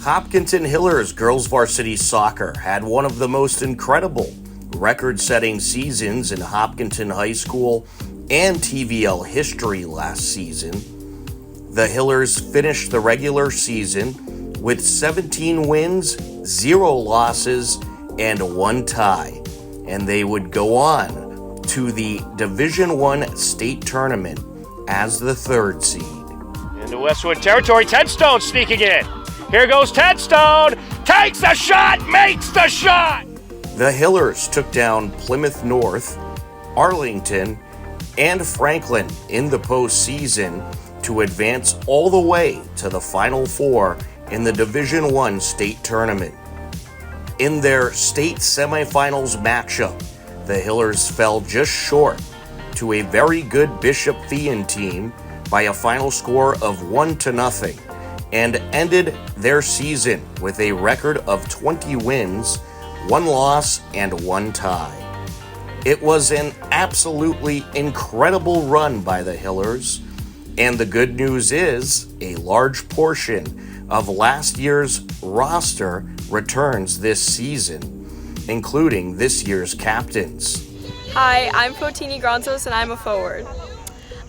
Hopkinton Hiller's Girls Varsity Soccer had one of the most incredible record-setting seasons in Hopkinton High School and TVL history last season. The Hillers finished the regular season with 17 wins, 0 losses, and 1 tie, and they would go on to the Division I state tournament as the 3rd seed. Into Westwood territory, Ted Stone sneaking in. Here goes Ted Stone, takes a shot, makes the shot! The Hillers took down Plymouth North, Arlington, and Franklin in the postseason to advance all the way to the Final Four in the Division I state tournament. In their state semifinals matchup, the Hillers fell just short to a very good Bishop Thean team by a final score of 1-0 and ended their season with a record of 20 wins, 1 loss, and 1 tie. It was an absolutely incredible run by the Hillers, and the good news is a large portion of last year's roster returns this season, including this year's captains. Hi, I'm Fotini Granzos and I'm a forward.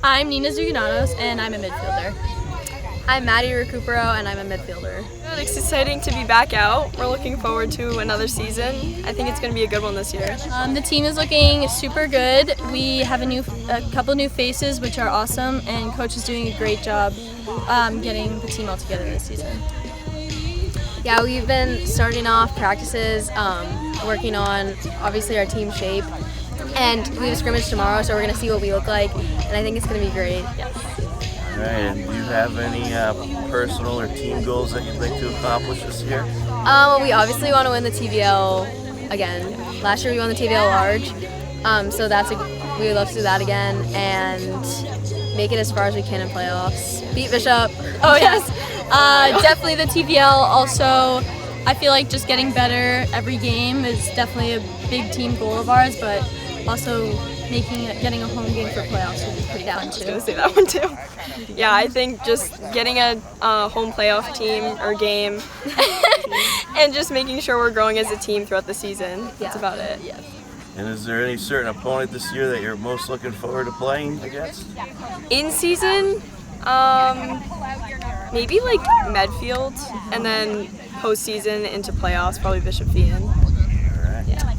I'm Nina Zuganatos and I'm a midfielder. I'm Maddie Recupero and I'm a midfielder. It's exciting to be back out. We're looking forward to another season. I think it's going to be a good one this year. The team is looking super good. We have a couple new faces, which are awesome, and Coach is doing a great job getting the team all together this season. Yeah, we've been starting off practices, working on obviously our team shape, and we have a scrimmage tomorrow, so we're going to see what we look like, and I think it's going to be great. Yes. All right, and do you have any personal or team goals that you'd like to accomplish this year? We obviously want to win the TVL again. Last year we won the TVL large, so we would love to do that again and make it as far as we can in playoffs. Beat Bishop. Oh yes, definitely the TVL. Also, I feel like just getting better every game is definitely a big team goal of ours, but also getting a home game for playoffs would be pretty fun too. I was going to say that one too. Yeah, I think just getting a home playoff team or game and just making sure we're growing as a team throughout the season. That's about it. Yeah. And is there any certain opponent this year that you're most looking forward to playing against? In season, maybe like Medfield, and then postseason into playoffs, probably Bishop Thean. Yeah.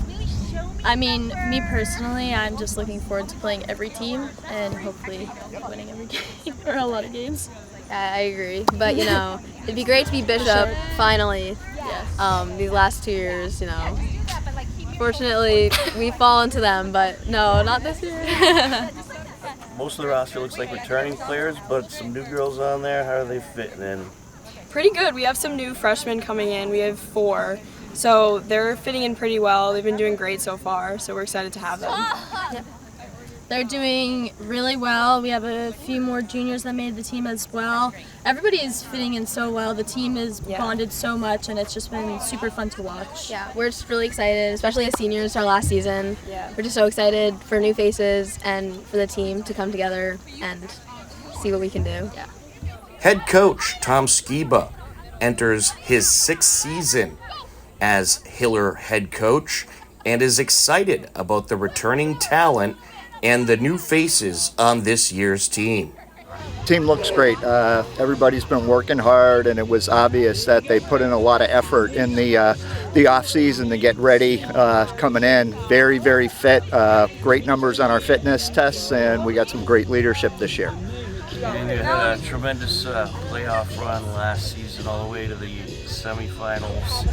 I mean, me personally, I'm just looking forward to playing every team and hopefully winning every game or a lot of games. Yeah, I agree. But, it'd be great to be Bishop, finally. Yes. These last 2 years, Fortunately, we've fallen to them, but no, not this year. Most of the roster looks like returning players, but some new girls on there. How are they fitting in? Pretty good. We have some new freshmen coming in. We have 4. So they're fitting in pretty well. They've been doing great so far, so we're excited to have them. Yep. They're doing really well. We have a few more juniors that made the team as well. Everybody is fitting in so well. The team is bonded so much, and it's just been super fun to watch. Yeah, we're just really excited, especially as seniors, our last season. Yeah. We're just so excited for new faces and for the team to come together and see what we can do. Yeah. Head coach Tom Skiba enters his 6th season as Hiller head coach and is excited about the returning talent and the new faces on this year's team. Team looks great. Everybody's been working hard, and it was obvious that they put in a lot of effort in the off season to get ready coming in. Very, very fit. Great numbers on our fitness tests, and we got some great leadership this year. And you had a tremendous playoff run last season all the way to the semifinals.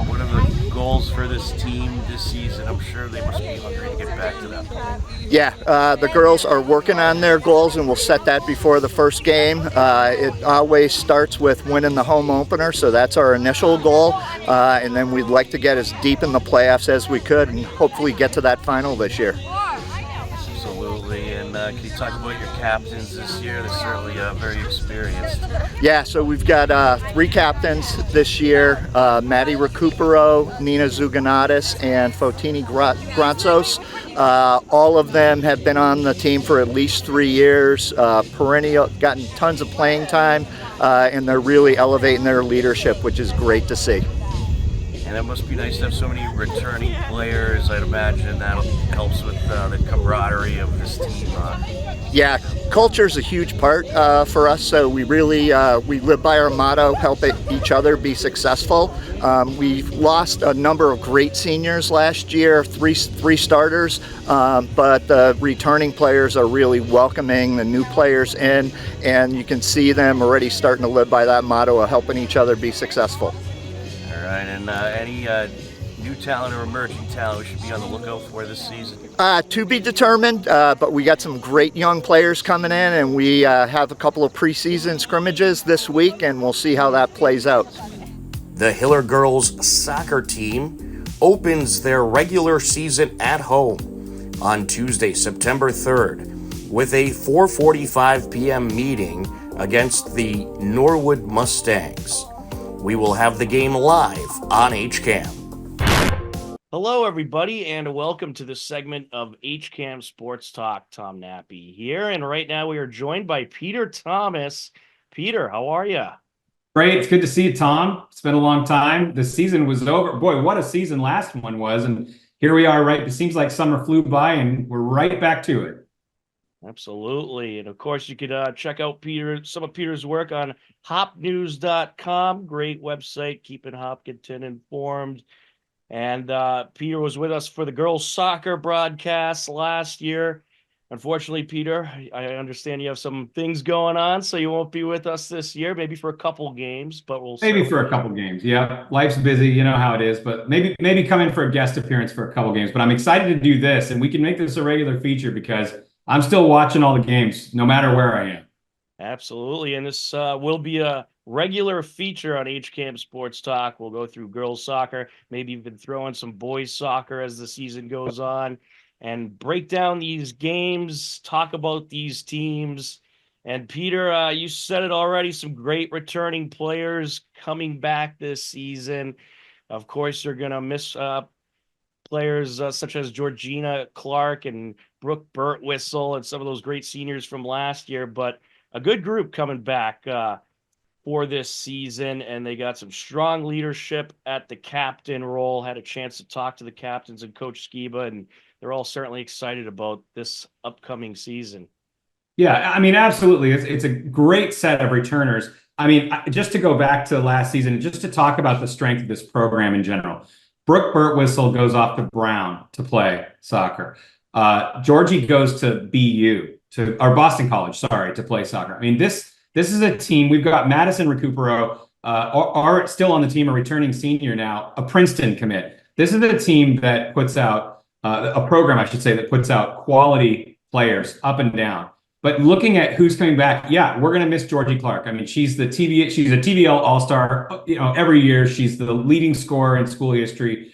What are the goals for this team this season? I'm sure they must be hungry to get back to that point. Yeah, the girls are working on their goals, and we'll set that before the first game. It always starts with winning the home opener, so that's our initial goal. And then we'd like to get as deep in the playoffs as we could and hopefully get to that final this year. Absolutely. And can you talk about your captains this year? They're certainly very experienced. Yeah, so we've got 3 captains this year, Maddie Recupero, Nina Zuganatis, and Fotini Granzos. All of them have been on the team for at least 3 years, perennial, gotten tons of playing time, and they're really elevating their leadership, which is great to see. And it must be nice to have so many returning players. I'd imagine that helps with the camaraderie of this team. Yeah, culture is a huge part for us, so we really we live by our motto, help each other be successful. We've lost a number of great seniors last year, three starters, but the returning players are really welcoming the new players in, and you can see them already starting to live by that motto of helping each other be successful. All right, and any new talent or emerging talent we should be on the lookout for this season? To be determined, but we got some great young players coming in, and we have a couple of preseason scrimmages this week, and we'll see how that plays out. The Hiller Girls soccer team opens their regular season at home on Tuesday, September 3rd, with a 4:45 p.m. meeting against the Norwood Mustangs. We will have the game live on HCAM. Hello, everybody, and welcome to this segment of HCAM Sports Talk. Tom Nappy here, and right now we are joined by Peter Thomas. Peter, how are you? Great. It's good to see you, Tom. It's been a long time. The season was over. Boy, what a season last one was, and here we are, right? It seems like summer flew by, and we're right back to it. Absolutely. And of course, you could check out some of Peter's work on hopnews.com. Great website, keeping Hopkinton informed. And Peter was with us for the girls' soccer broadcast last year. Unfortunately, Peter, I understand you have some things going on, so you won't be with us this year, maybe for a couple games, but we'll see. Maybe for a couple games. Yeah, life's busy. You know how it is, but maybe come in for a guest appearance for a couple games. But I'm excited to do this, and we can make this a regular feature because I'm still watching all the games, no matter where I am. Absolutely. And this will be a regular feature on HCAM Sports Talk. We'll go through girls soccer, maybe even throw in some boys soccer as the season goes on, and break down these games, talk about these teams. And Peter, you said it already, some great returning players coming back this season. Of course, you're going to miss players such as Georgina Clark and Brooke Burtwhistle and some of those great seniors from last year, but a good group coming back for this season, and they got some strong leadership at the captain role. Had a chance to talk to the captains and Coach Skiba, and they're all certainly excited about this upcoming season. Yeah, I mean, absolutely. It's a great set of returners. I mean, just to go back to last season, and just to talk about the strength of this program in general, Brooke Burtwhistle goes off to Brown to play soccer. Georgie goes to Boston College, to play soccer. I mean, this is a team. We've got Madison Recupero, are still on the team, a returning senior now, a Princeton commit. This is a team that puts out a program, I should say, that puts out quality players up and down. But looking at who's coming back, yeah, we're going to miss Georgie Clark. I mean, she's a TVL All-Star. Every year she's the leading scorer in school history.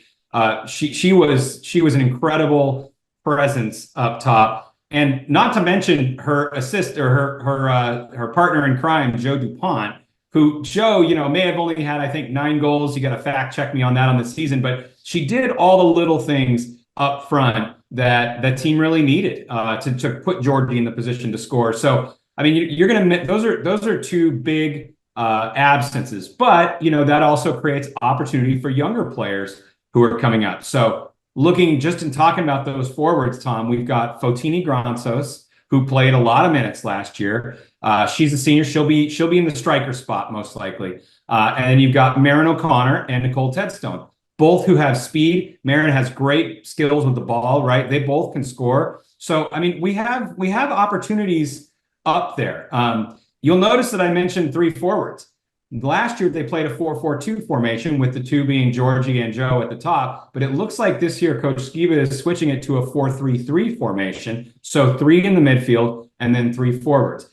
She was an incredible presence up top, and not to mention her assist or her partner in crime, Joe DuPont, who Joe, may have only had, I think, 9 goals. You got to fact check me on that on the season, but she did all the little things up front that the team really needed to put Georgie in the position to score. So, I mean, you're going to those are 2 big absences, but that also creates opportunity for younger players who are coming up. So, looking just in talking about those forwards, Tom, we've got Fotini Granzos, who played a lot of minutes last year. She's a senior. She'll be in the striker spot most likely. And then you've got Marin O'Connor and Nicole Tedstone, both who have speed. Marin has great skills with the ball, right? They both can score. So, I mean, we have opportunities up there. You'll notice that I mentioned 3 forwards. Last year, they played a 4-4-2 formation with the 2 being Georgie and Joe at the top. But it looks like this year, Coach Skiba is switching it to a 4-3-3 formation. So 3 in the midfield and then 3 forwards.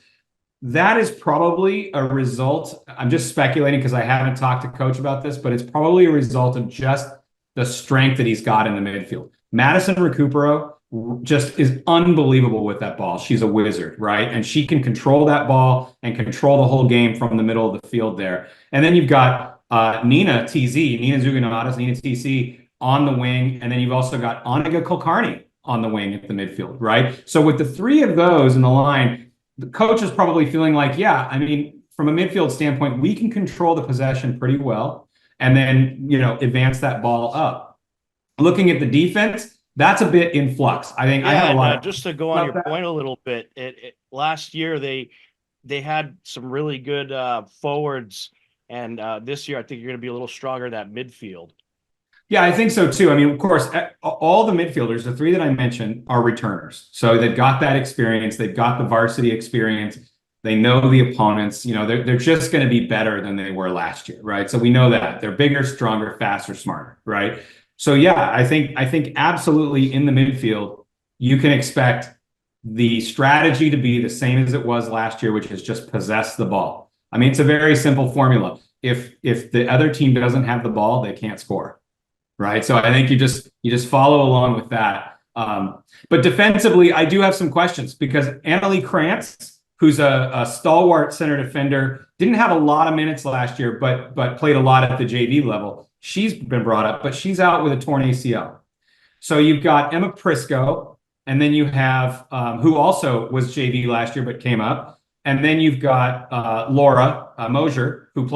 That is probably a result. I'm just speculating because I haven't talked to Coach about this, but it's probably a result of just the strength that he's got in the midfield. Madison Recupero just is unbelievable with that ball. She's a wizard, right? And she can control that ball and control the whole game from the middle of the field there. And then you've got Nina Zuganatas, Nina TC on the wing. And then you've also got Oniga Kulkarni on the wing at the midfield, right? So with the three of those in the line, the coach is probably feeling like, yeah, I mean, from a midfield standpoint, we can control the possession pretty well and then, advance that ball up. Looking at the defense, that's a bit in flux. I think I have a lot. Just to go on your point a little bit, last year they had some really good forwards, and this year I think you're going to be a little stronger in that midfield. Yeah, I think so too. I mean, of course, all the midfielders, the three that I mentioned, are returners. So they've got that experience. They've got the varsity experience. They know the opponents. They're just going to be better than they were last year, right? So we know that they're bigger, stronger, faster, smarter, right? So yeah, I think absolutely in the midfield, you can expect the strategy to be the same as it was last year, which is just possess the ball. I mean, it's a very simple formula. If the other team doesn't have the ball, they can't score, right? So I think you just follow along with that. But defensively, I do have some questions because Annalie Krantz, who's a stalwart center defender, didn't have a lot of minutes last year, but played a lot at the JV level. She's been brought up, but she's out with a torn ACL. So you've got Emma Prisco, and then you have who also was JV last year but came up, and then you've got Laura Mosier, who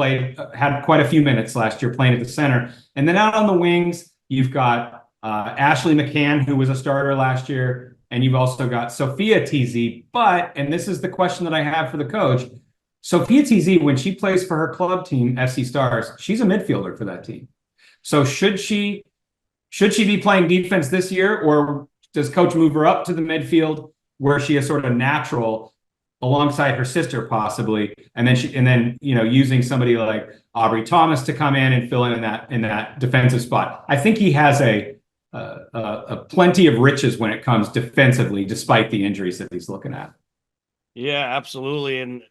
had quite a few minutes last year playing at the center, and then out on the wings you've got Ashley McCann, who was a starter last year, and you've also got Sophia TZ. And this is the question that I have for the coach. Sophia TZ, when she plays for her club team, FC Stars, she's a midfielder for that team. So should she be playing defense this year, or does coach move her up to the midfield where she is sort of natural alongside her sister possibly, and then using somebody like Aubrey Thomas to come in and fill in that defensive spot? I think he has a plenty of riches when it comes defensively, despite the injuries that he's looking at. Yeah, absolutely, and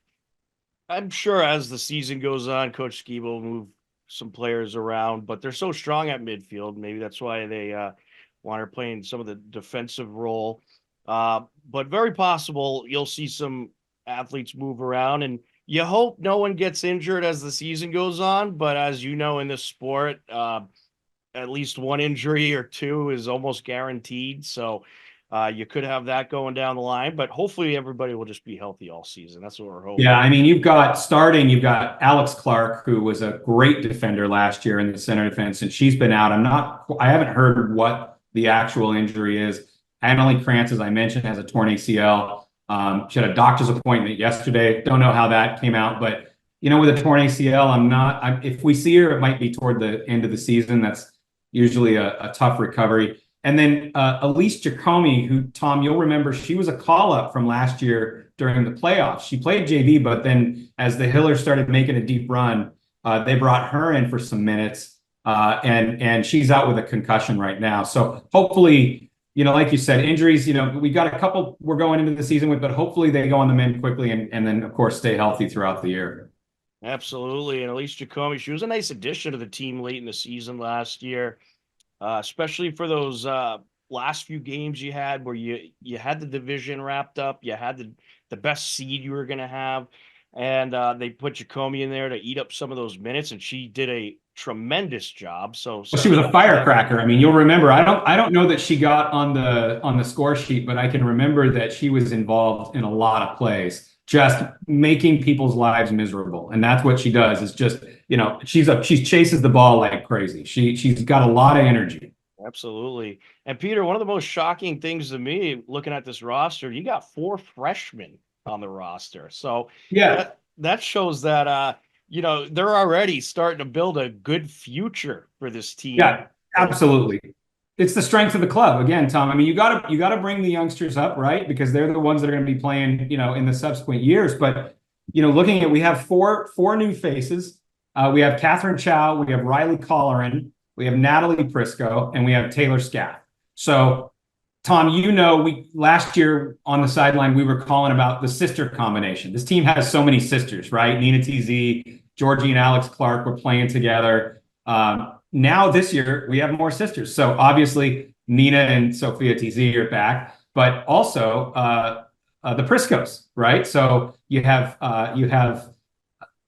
I'm sure as the season goes on, Coach Ski will move some players around, but they're so strong at midfield. Maybe that's why they want her playing some of the defensive role. But very possible you'll see some athletes move around, and you hope no one gets injured as the season goes on. But as you know, in this sport, at least one injury or two is almost guaranteed. So you could have that going down the line, but hopefully everybody will just be healthy all season. That's what we're hoping. Yeah, I mean, you've got Alex Clark, who was a great defender last year in the center defense, and she's been out. I haven't heard what the actual injury is. Annalie Krantz, as I mentioned, has a torn ACL. She had a doctor's appointment yesterday. Don't know how that came out, but with a torn ACL, if we see her, it might be toward the end of the season. That's usually a tough recovery. And then Elise Giacomi, who, Tom, you'll remember, she was a call-up from last year during the playoffs. She played JV, but then as the Hiller started making a deep run, they brought her in for some minutes, and she's out with a concussion right now. So hopefully, like you said, injuries, we got a couple we're going into the season with, but hopefully they go on the mend quickly and then, of course, stay healthy throughout the year. Absolutely. And Elise Giacomi, she was a nice addition to the team late in the season last year. Especially for those last few games you had where you had the division wrapped up, you had the best seed you were going to have, and they put Giacomi in there to eat up some of those minutes, and she did a tremendous job. So she was a firecracker. I mean, you'll remember, I don't know that she got on the score sheet, but I can remember that she was involved in a lot of plays, just making people's lives miserable. And that's what she does, is just, she chases the ball like crazy. She's got a lot of energy. Absolutely. And Peter, one of the most shocking things to me looking at this roster, you got 4 freshmen on the roster. So yeah, that shows that, they're already starting to build a good future for this team. Yeah, absolutely. It's the strength of the club. Again, Tom, I mean, you gotta bring the youngsters up, right? Because they're the ones that are going to be playing, in the subsequent years. But, looking at, we have four new faces. We have Catherine Chow, we have Riley Colleran, we have Natalie Prisco, and we have Taylor Scaff. So, Tom, we last year on the sideline, we were calling about the sister combination. This team has so many sisters, right? Nina TZ, Georgie and Alex Clark were playing together. Now this year we have more sisters. So obviously Nina and Sophia TZ are back, but also the Priscos, right? So you have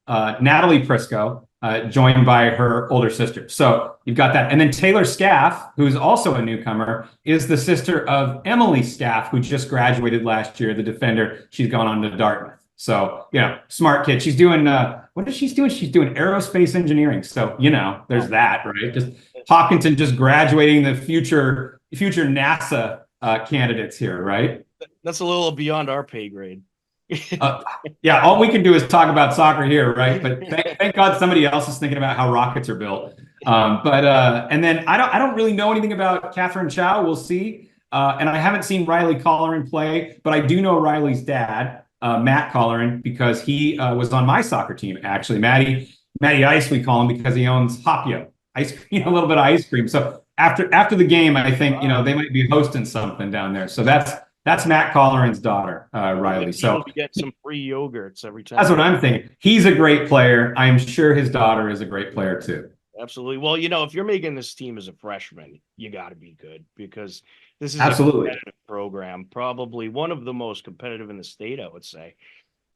Natalie Prisco, joined by her older sister. So you've got that. And then Taylor Scaff, who's also a newcomer, is the sister of Emily Scaff, who just graduated last year, the defender. She's gone on to Dartmouth. So, smart kid. She's doing, what is she doing? She's doing aerospace engineering. So, there's that, right? Just Hopkinton just graduating the future NASA candidates here, right? That's a little beyond our pay grade. Yeah, all we can do is talk about soccer here, right? But thank God somebody else is thinking about how rockets are built. And then I don't really know anything about Catherine Chow. We'll see. And I haven't seen Riley Colleran play, but I do know Riley's dad, Matt Colleran, because he was on my soccer team, actually. Matty Ice, we call him, because he owns Hopio, ice cream, a little bit of ice cream. So after the game, I think, they might be hosting something down there. So that's Matt Colleran's daughter, Riley. So we get some free yogurts every time. That's what I'm thinking. He's a great player. I'm sure his daughter is a great player too. Absolutely. Well, if you're making this team as a freshman, you got to be good, because this is Absolutely a competitive program, probably one of the most competitive in the state, I would say,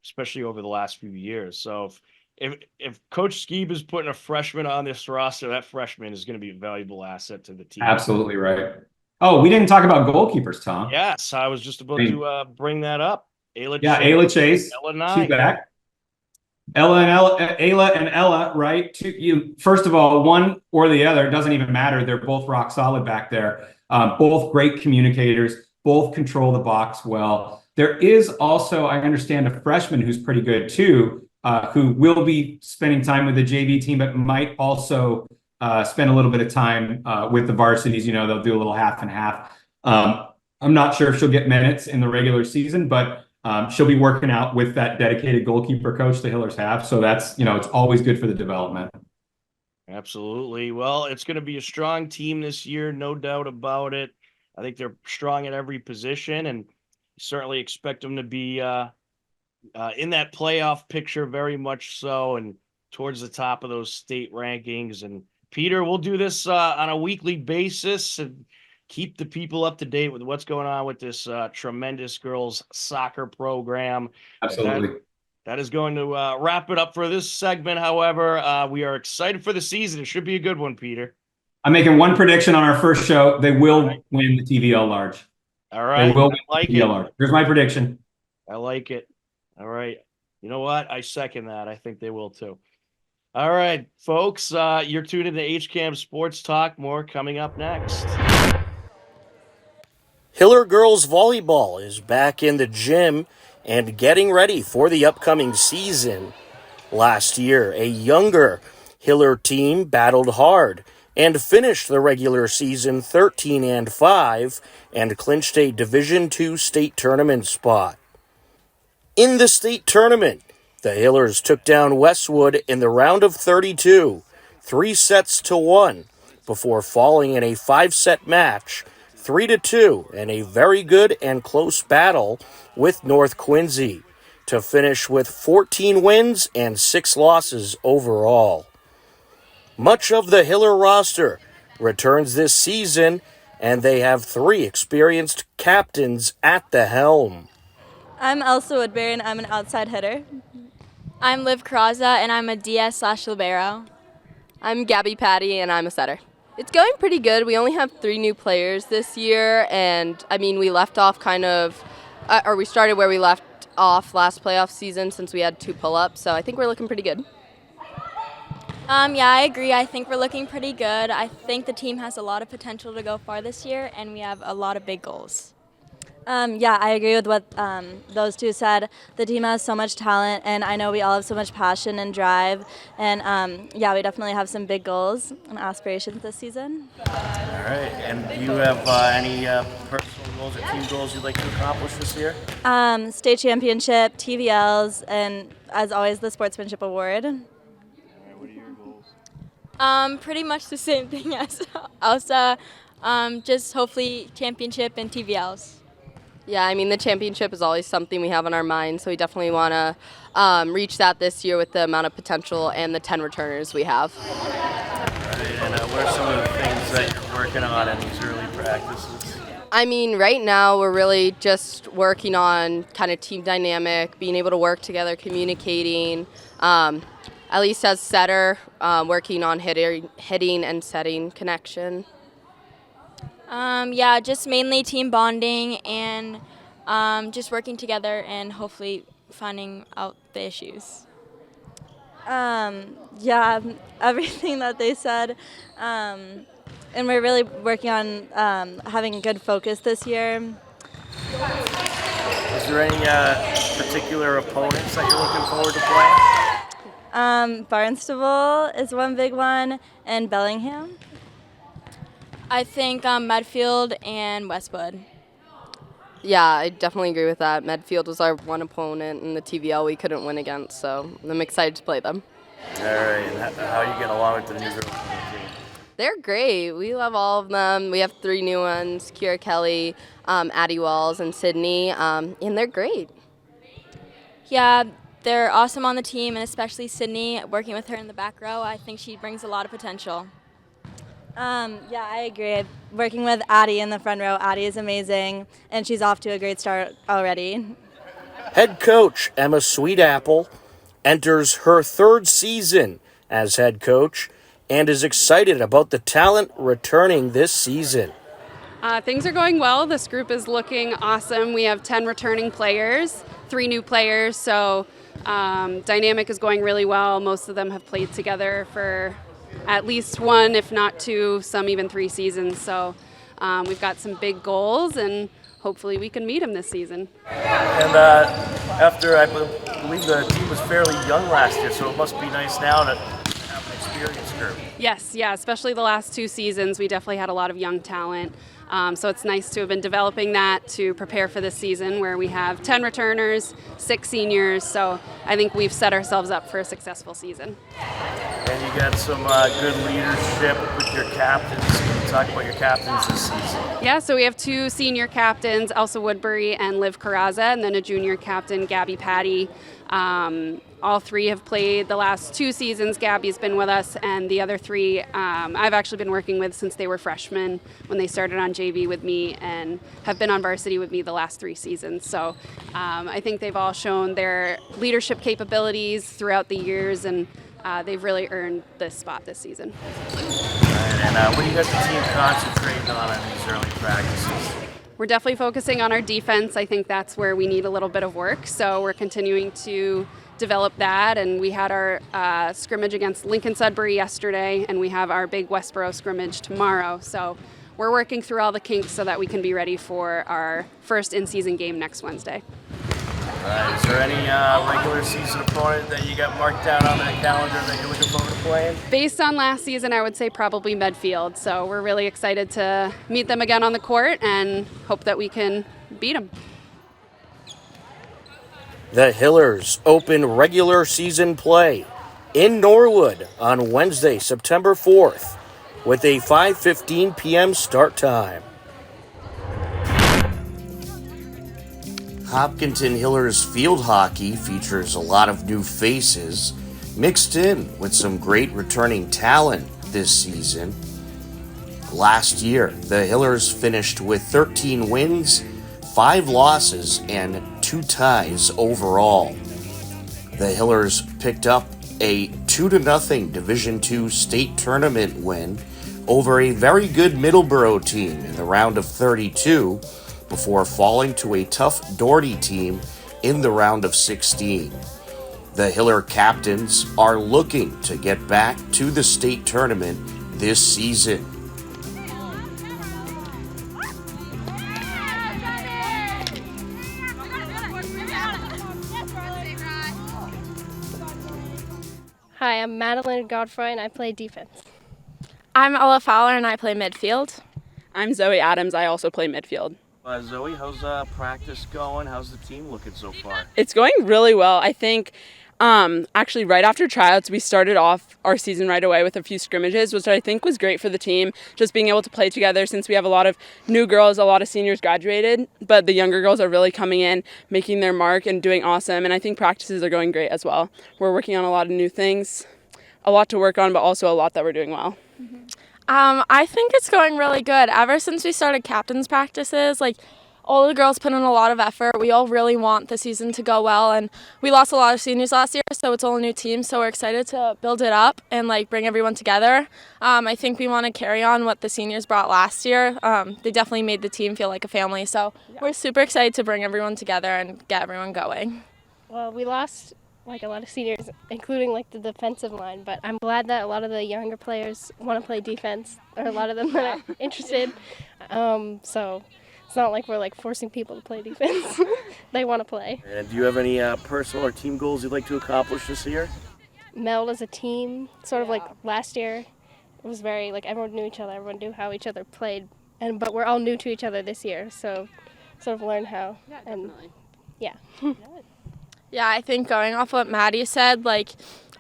especially over the last few years. So if Coach Skeeb is putting a freshman on this roster, that freshman is going to be a valuable asset to the team. Absolutely right. Oh, we didn't talk about goalkeepers, Tom. Yes, I was just about to bring that up. Ayla Chase. She's back. Ayla and Ella, right? First of all, one or the other, it doesn't even matter. They're both rock solid back there. Both great communicators, both control the box well. There is also, I understand, a freshman who's pretty good too, who will be spending time with the JV team, but might also spend a little bit of time with the varsities. They'll do a little half and half. I'm not sure if she'll get minutes in the regular season, but she'll be working out with that dedicated goalkeeper coach the Hillers have. So that's, it's always good for the development. Absolutely. Well, it's going to be a strong team this year, no doubt about it. I think they're strong at every position, and certainly expect them to be in that playoff picture very much so, and towards the top of those state rankings. And Peter, we'll do this on a weekly basis and keep the people up to date with what's going on with this tremendous girls soccer program. Absolutely. That is going to wrap it up for this segment. However, we are excited for the season. It should be a good one, Peter. I'm making one prediction on our first show. They will win the TVL large. All right. They will win the TVL large. Here's my prediction. I like it. All right. You know what? I second that. I think they will too. All right, folks. You're tuned into HCAM Sports Talk. More coming up next. Hiller Girls Volleyball is back in the gym and getting ready for the upcoming season. Last year, a younger Hiller team battled hard and finished the regular season 13-5 and clinched a Division II state tournament spot. In the state tournament, the Hillers took down Westwood in the round of 32, 3-1, before falling in a 5-set match 3-2 in a very good and close battle with North Quincy to finish with 14 wins and 6 losses overall. Much of the Hiller roster returns this season, and they have 3 experienced captains at the helm. I'm Elsa Woodbury, and I'm an outside hitter. I'm Liv Kraza, and I'm a DS/libero. I'm Gabby Patty, and I'm a setter. It's going pretty good. We only have 3 new players this year, and we left off we started where we left off last playoff season since we had 2 pull-ups, so I think we're looking pretty good. Yeah, I agree. I think we're looking pretty good. I think the team has a lot of potential to go far this year, and we have a lot of big goals. Yeah, I agree with what those two said. The team has so much talent, and I know we all have so much passion and drive. And yeah, we definitely have some big goals and aspirations this season. All right, and do you have any personal goals or team goals you'd like to accomplish this year? State championship, TVLs, and as always, the Sportsmanship Award. What are your goals? Pretty much the same thing as Elsa. Just hopefully championship and TVLs. Yeah, the championship is always something we have on our mind, so we definitely want to reach that this year with the amount of potential and the 10 returners we have. All right, and what are some of the things that you're working on in these early practices? I mean, right now we're really just working on kind of team dynamic, being able to work together, communicating. At least as setter, working on hitting and setting connection. Yeah, just mainly team bonding and just working together and hopefully finding out the issues. Yeah, everything that they said. And we're really working on having a good focus this year. Is there any particular opponents that you're looking forward to playing? Barnstable is one big one, and Bellingham. I think Medfield and Westwood. Yeah, I definitely agree with that. Medfield was our one opponent in the TVL we couldn't win against, so I'm excited to play them. All right, and how are you getting along with the new girls on the team? They're great. We love all of them. We have 3 new ones, Kira Kelly, Addie Walls, and Sydney, and they're great. Yeah, they're awesome on the team, and especially Sydney, working with her in the back row, I think she brings a lot of potential. Yeah, I agree. Working with Addie in the front row, Addie is amazing, and she's off to a great start already. Head coach Emma Sweetapple enters her 3rd season as head coach and is excited about the talent returning this season. Things are going well. This group is looking awesome. We have 10 returning players, 3 new players, so dynamic is going really well. Most of them have played together for at least 1, if not 2, some even 3 seasons. So we've got some big goals, and hopefully we can meet them this season. And after, I believe the team was fairly young last year, so it must be nice now to have an experienced group. Yes, yeah, especially the last 2 seasons. We definitely had a lot of young talent. So it's nice to have been developing that to prepare for this season where we have 10 returners, 6 seniors. So I think we've set ourselves up for a successful season. And you got some good leadership with your captains. Can you talk about your captains this season? Yeah, so we have 2 senior captains, Elsa Woodbury and Liv Carrazza, and then a junior captain, Gabby Patty. All 3 have played the last 2 seasons. Gabby's been with us, and the other 3 I've actually been working with since they were freshmen when they started on JV with me and have been on varsity with me the last 3 seasons. So I think they've all shown their leadership capabilities throughout the years, and they've really earned this spot this season. And what do you got the team concentrating on in these early practices? We're definitely focusing on our defense. I think that's where we need a little bit of work. So we're continuing to develop that, and we had our scrimmage against Lincoln Sudbury yesterday, and we have our big Westboro scrimmage tomorrow. So we're working through all the kinks so that we can be ready for our first in-season game next Wednesday. Is there any regular season opponent that you got marked down on that calendar that you're looking forward to playing? Based on last season, I would say probably Medfield. So we're really excited to meet them again on the court and hope that we can beat them. The Hillers open regular season play in Norwood on Wednesday, September 4th, with a 5:15 p.m. start time. Hopkinton Hillers field hockey features a lot of new faces, mixed in with some great returning talent this season. Last year, the Hillers finished with 13 wins, 5 losses, and 2 ties overall. The Hillers picked up a 2-0 Division II state tournament win over a very good Middleborough team in the round of 32 before falling to a tough Doherty team in the round of 16. The Hiller captains are looking to get back to the state tournament this season. Hi, I'm Madeline Godfrey, and I play defense. I'm Ella Fowler, and I play midfield. I'm Zoe Adams. I also play midfield. Zoe, how's practice going? How's the team looking so far? It's going really well. I think actually right after tryouts, we started off our season right away with a few scrimmages, which I think was great for the team, just being able to play together since we have a lot of new girls, a lot of seniors graduated, but the younger girls are really coming in, making their mark and doing awesome, and I think practices are going great as well. We're working on a lot of new things, a lot to work on, but also a lot that we're doing well. I think it's going really good. Ever since we started captain's practices, all the girls put in a lot of effort. We all really want the season to go well, and we lost a lot of seniors last year, so it's all a new team, so we're excited to build it up and bring everyone together. I think we want to carry on what the seniors brought last year. They definitely made the team feel like a family, so we're super excited to bring everyone together and get everyone going. Well, we lost a lot of seniors, including the defensive line, but I'm glad that a lot of the younger players want to play defense, or a lot of them that are interested. So it's not like we're forcing people to play defense. They want to play. And do you have any personal or team goals you'd like to accomplish this year? Meld as a team, sort of like last year. It was very everyone knew each other, everyone knew how each other played, but we're all new to each other this year, so sort of learn how. Yeah, and definitely. Yeah. Yeah, I think going off what Maddie said,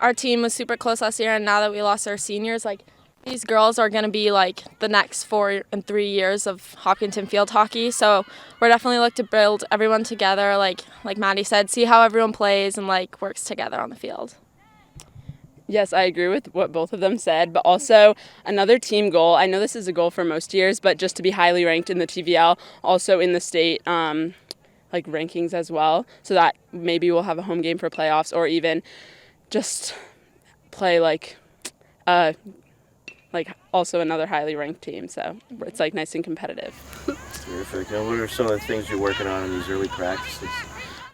our team was super close last year, and now that we lost our seniors, these girls are going to be the next 4 and 3 years of Hopkinton field hockey. So we're definitely looking to build everyone together, like Maddie said, see how everyone plays and works together on the field. Yes, I agree with what both of them said, but also another team goal. I know this is a goal for most years, but just to be highly ranked in the TVL, also in the state rankings as well, so that maybe we'll have a home game for playoffs, or even just play also another highly ranked team. So it's nice and competitive. Terrific. And what are some of the things you're working on in these early practices?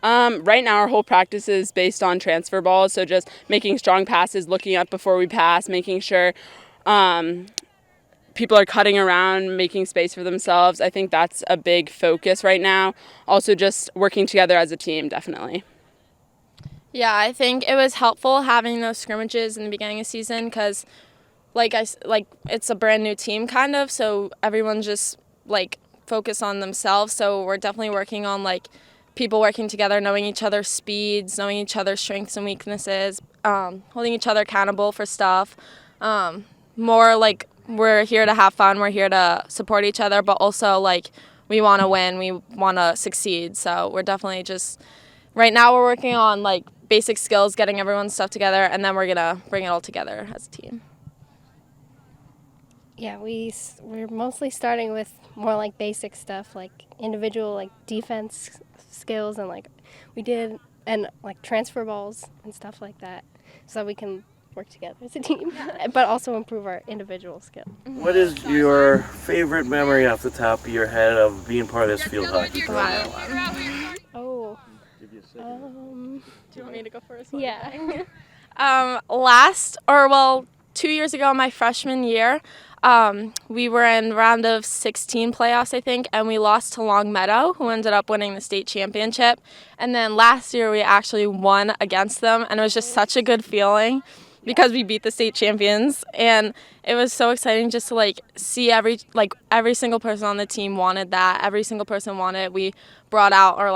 Right now our whole practice is based on transfer balls, so just making strong passes, looking up before we pass, making sure people are cutting around, making space for themselves. I think that's a big focus right now. Also just working together as a team, definitely. Yeah, I think it was helpful having those scrimmages in the beginning of the season because, it's a brand new team kind of, so everyone's just, focused on themselves. So we're definitely working on, people working together, knowing each other's speeds, knowing each other's strengths and weaknesses, holding each other accountable for stuff. More we're here to have fun, we're here to support each other, but also we want to win, we want to succeed. So we're definitely just, right now we're working on basic skills, getting everyone's stuff together, and then we're going to bring it all together as a team. Yeah, we're mostly starting with more basic stuff, individual defense skills, and we did, and transfer balls and stuff like that, so that we can work together as a team, but also improve our individual skill. What is your favorite memory off the top of your head of being part of this field hockey program? Oh. Do you want me to go first? Yeah. 2 years ago, my freshman year, we were in round of 16 playoffs, I think, and we lost to Longmeadow, who ended up winning the state championship. And then last year, we actually won against them, and it was just such a good feeling because we beat the state champions. And it was so exciting just to see every single person on the team wanted that. Every single person wanted it. We brought out our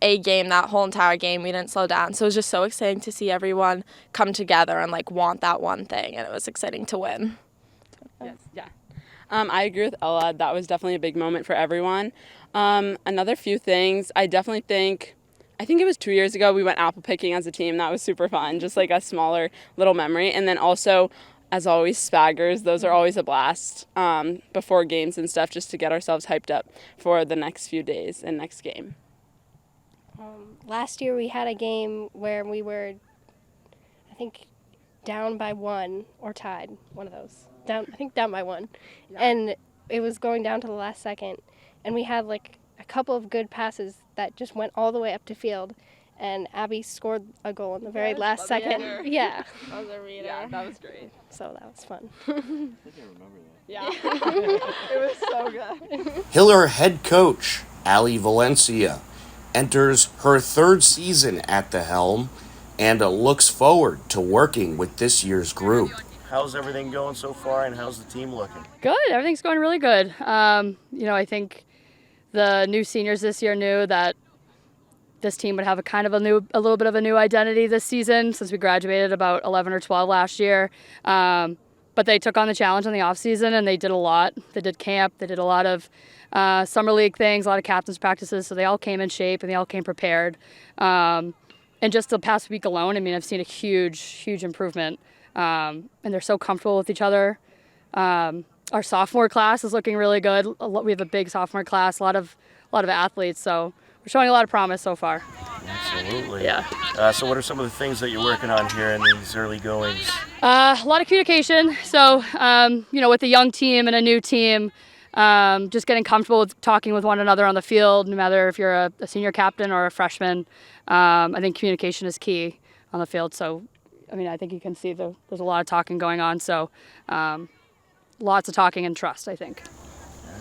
A game that whole entire game. We didn't slow down. So it was just so exciting to see everyone come together and want that one thing. And it was exciting to win. Yes, yeah. I agree with Ella. That was definitely a big moment for everyone. Another few things, I think it was 2 years ago, we went apple picking as a team. That was super fun, just a smaller little memory. And then also, as always, spaggers. Those are always a blast before games and stuff, just to get ourselves hyped up for the next few days and next game. Last year we had a game where we were, I think, down by one or tied, one of those. Down by one. Yeah. And it was going down to the last second. And we had a couple of good passes that just went all the way up to field. And Abby scored a goal in the very last second. Yeah. That was a reader. Yeah, that was great. So that was fun. I think I remember that. Yeah. It was so good. Hiller head coach Ali Valencia enters her third season at the helm and looks forward to working with this year's group. How's everything going so far, and how's the team looking? Good. Everything's going really good. I think the new seniors this year knew that this team would have a little bit of a new identity this season since we graduated about 11 or 12 last year. But they took on the challenge in the off season and they did a lot. They did camp. They did a lot of summer league things, a lot of captain's practices. So they all came in shape and they all came prepared. And just the past week alone, I've seen a huge, huge improvement. And they're so comfortable with each other. Our sophomore class is looking really good. We have a big sophomore class, a lot of athletes, so we're showing a lot of promise so far. Absolutely. Yeah. So what are some of the things that you're working on here in these early goings? A lot of communication. So, with a young team and a new team, just getting comfortable with talking with one another on the field, no matter if you're a senior captain or a freshman. I think communication is key on the field. So, I think you can see there's a lot of talking going on. So, lots of talking and trust, I think.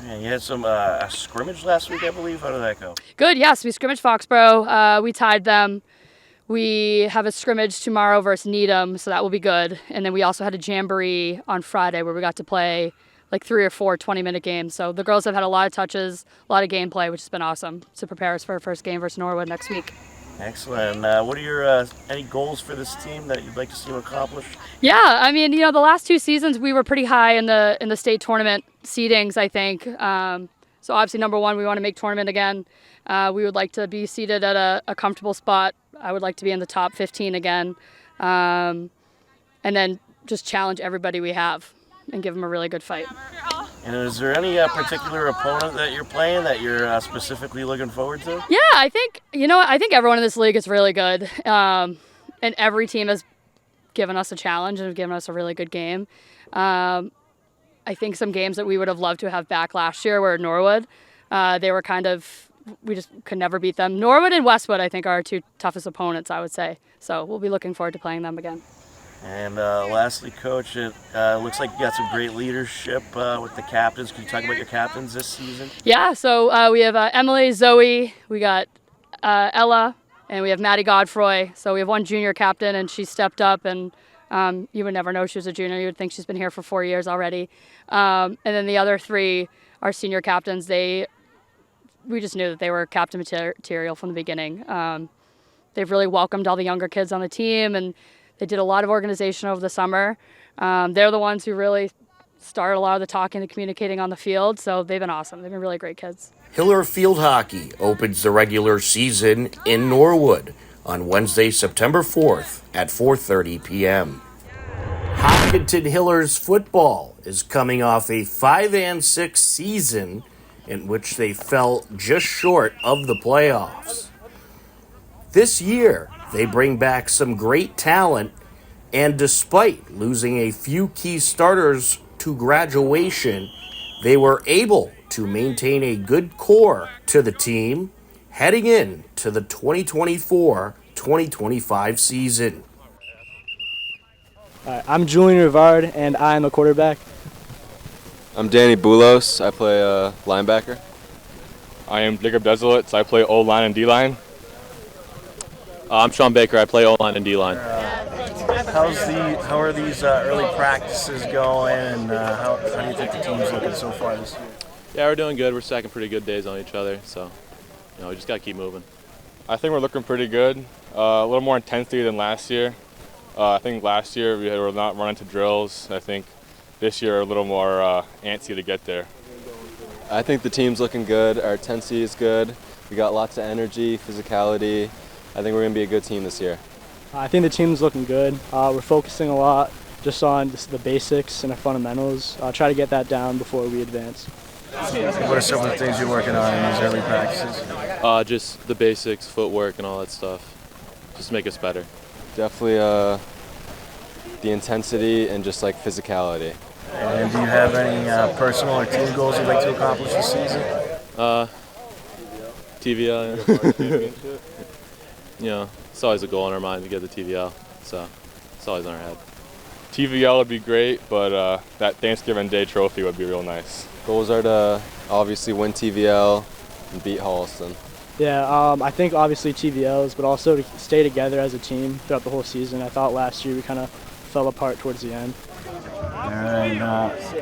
And you had some a scrimmage last week, I believe. How did that go? Good, yes. We scrimmaged Foxborough. We tied them. We have a scrimmage tomorrow versus Needham, so that will be good. And then we also had a jamboree on Friday where we got to play like 3 or 4 20-minute games. So the girls have had a lot of touches, a lot of gameplay, which has been awesome to prepare us for our first game versus Norwood next week. Excellent. What are your any goals for this team that you'd like to see them accomplish? Yeah, the last 2 seasons we were pretty high in the state tournament seedings, I think. So obviously, number one, we want to make tournament again. We would like to be seated at a comfortable spot. I would like to be in the top 15 again. And then just challenge everybody we have and give them a really good fight. And is there any particular opponent that you're playing that you're specifically looking forward to? Yeah, I think everyone in this league is really good. And every team has given us a challenge and given us a really good game. I think some games that we would have loved to have back last year were Norwood. They were we just could never beat them. Norwood and Westwood, I think, are our 2 toughest opponents, I would say. So we'll be looking forward to playing them again. And lastly, Coach, it looks like you got some great leadership with the captains. Can you talk about your captains this season? Yeah, so we have Emily, Zoe, we got Ella, and we have Maddie Godfroy. So we have one junior captain, and she stepped up, and you would never know she was a junior. You would think she's been here for 4 years already. And then the other 3 are senior captains. We just knew that they were captain material from the beginning. They've really welcomed all the younger kids on the team, and they did a lot of organization over the summer. They're the ones who really started a lot of the talking and communicating on the field, so they've been awesome. They've been really great kids. Hiller Field Hockey opens the regular season in Norwood on Wednesday, September 4th at 4:30 p.m. Hopkinton Hillers football is coming off a 5-6 season in which they fell just short of the playoffs. This year, they bring back some great talent, and despite losing a few key starters to graduation, they were able to maintain a good core to the team heading in to the 2024-2025 season. I'm Julian Rivard, and I'm a quarterback. I'm Danny Boulos. I play linebacker. I am Jacob Desolate. I play O-line and D-line. I'm Sean Baker. I play O-line and D-line. How are these early practices going, and how do you think the team's looking so far this year? Yeah, we're doing good. We're stacking pretty good days on each other, so we just got to keep moving. I think we're looking pretty good. A little more intensity than last year. I think last year we were not running to drills. I think this year a little more antsy to get there. I think the team's looking good. Our intensity is good. We got lots of energy, physicality. I think we're going to be a good team this year. I think the team's looking good. We're focusing a lot just on the basics and the fundamentals. Try to get that down before we advance. What are some of the things you're working on in these early practices? Just the basics, footwork and all that stuff. Just make us better. Definitely the intensity and just like physicality. And do you have any personal or team goals you'd like to accomplish this season? TVL. It's always a goal in our mind to get the TVL, so it's always in our head. TVL would be great, but that Thanksgiving Day trophy would be real nice. Goals are to obviously win TVL and beat Holliston. Yeah, I think obviously TVLs, but also to stay together as a team throughout the whole season. I thought last year we kind of fell apart towards the end. All right,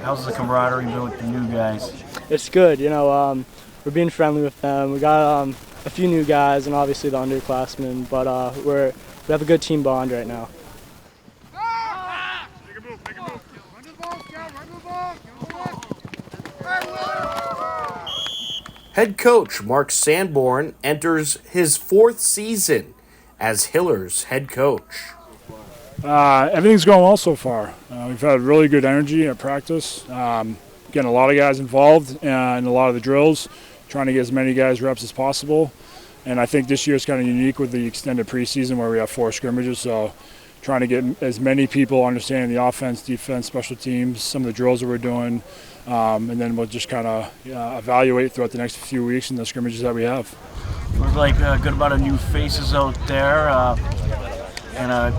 how's the camaraderie been with the new guys? It's good, we're being friendly with them. We got a few new guys and obviously the underclassmen, but we have a good team bond right now. Head coach Mark Sanborn enters his 4th season as Hiller's head coach. Everything's going well so far. We've had really good energy at practice, getting a lot of guys involved in a lot of the drills, trying to get as many guys reps as possible. And I think this year is kind of unique with the extended preseason where we have 4 scrimmages, so trying to get as many people understanding the offense, defense, special teams, some of the drills that we're doing, and then we'll just kind of evaluate throughout the next few weeks in the scrimmages that we have. Looks like a good amount of new faces out there, and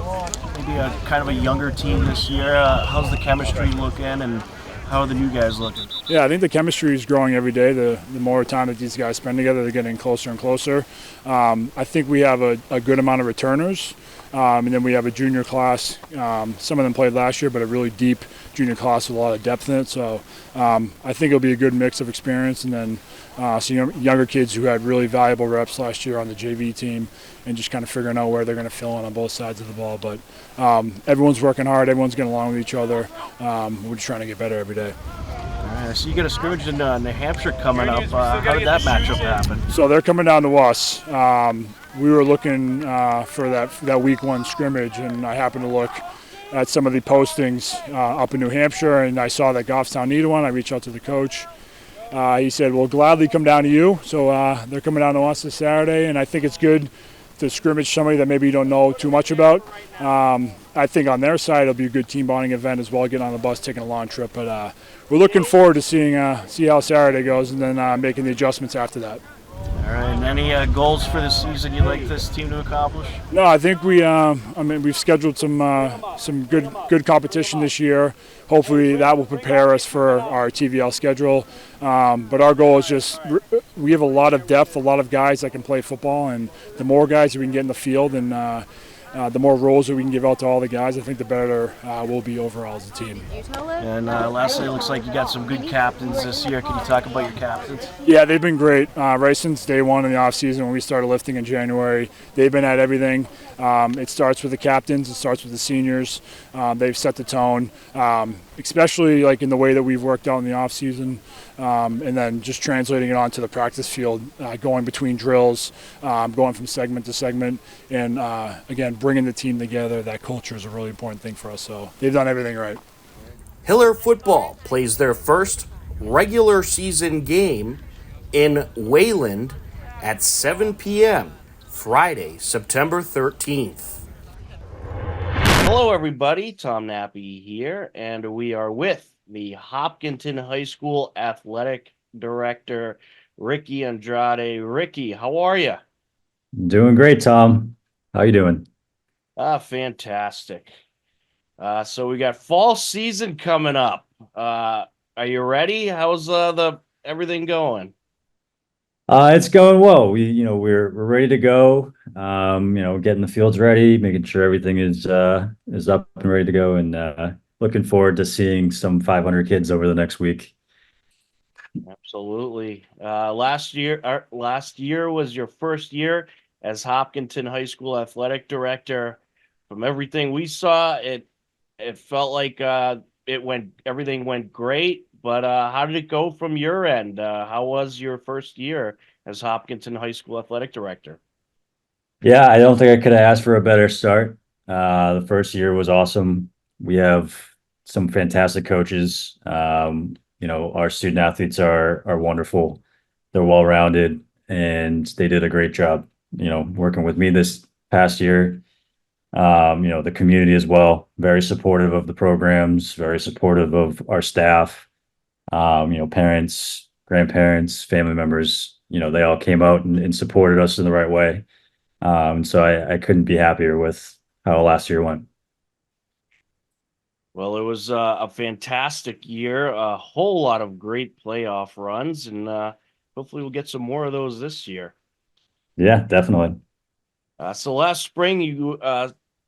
maybe a kind of a younger team this year. How's the chemistry looking, and how are the new guys looking? Yeah, I think the chemistry is growing every day. The more time that these guys spend together, they're getting closer and closer. I think we have a good amount of returners, and then we have a junior class. Some of them played last year, but a really deep junior class with a lot of depth in it. So I think it'll be a good mix of experience, and then some younger kids who had really valuable reps last year on the JV team, and just kind of figuring out where they're going to fill in on both sides of the ball. But everyone's working hard. Everyone's getting along with each other. We're just trying to get better every day. So you got a scrimmage in New Hampshire coming up. How did that matchup happen? So they're coming down to us. We were looking for that week 1 scrimmage, and I happened to look at some of the postings up in New Hampshire, and I saw that Goffstown needed one. I reached out to the coach. He said, we'll gladly come down to you. So they're coming down to us this Saturday, and I think it's good to scrimmage somebody that maybe you don't know too much about. I think on their side it'll be a good team bonding event as well, getting on the bus, taking a long trip. But we're looking forward to see how Saturday goes, and then making the adjustments after that. All right, and any goals for this season you'd like this team to accomplish? No, I think we've scheduled some good competition this year. Hopefully that will prepare us for our TVL schedule. But our goal is just, we have a lot of depth, a lot of guys that can play football, and the more guys that we can get in the field, and the more roles that we can give out to all the guys, I think the better we'll be overall as a team. And lastly, it looks like you got some good captains this year. Can you talk about your captains? Yeah, they've been great. Right since day one in the offseason when we started lifting in January, they've been at everything. It starts with the captains. It starts with the seniors. They've set the tone, especially like in the way that we've worked out in the offseason, and then just translating it onto the practice field, going between drills, going from segment to segment, and again, bringing the team together. That culture is a really important thing for us. So they've done everything right. Hiller football plays their first regular season game in Wayland at 7 p.m. Friday, September 13th. Hello, everybody. Tom Nappy here, and we are with the Hopkinton High School Athletic Director, Ricky Andrade. Ricky, how are you? Doing great, Tom. How you doing? Fantastic. So we got fall season coming up. Are you ready? How's everything going? It's going well. We're ready to go. Getting the fields ready, making sure everything is up and ready to go, and looking forward to seeing some 500 kids over the next week. Absolutely. Last year was your first year as Hopkinton High School Athletic Director. From everything we saw, it felt like everything went great. But how did it go from your end? How was your first year as Hopkinton High School Athletic Director? Yeah, I don't think I could have asked for a better start. The first year was awesome. We have some fantastic coaches. Our student athletes are wonderful. They're well-rounded, and they did a great job, working with me this past year. The community as well, very supportive of the programs, very supportive of our staff. Parents, grandparents, family members, they all came out and supported us in the right way. So I couldn't be happier with how last year went. Well, it was a fantastic year, a whole lot of great playoff runs, and hopefully we'll get some more of those this year. Yeah, definitely. So last spring, you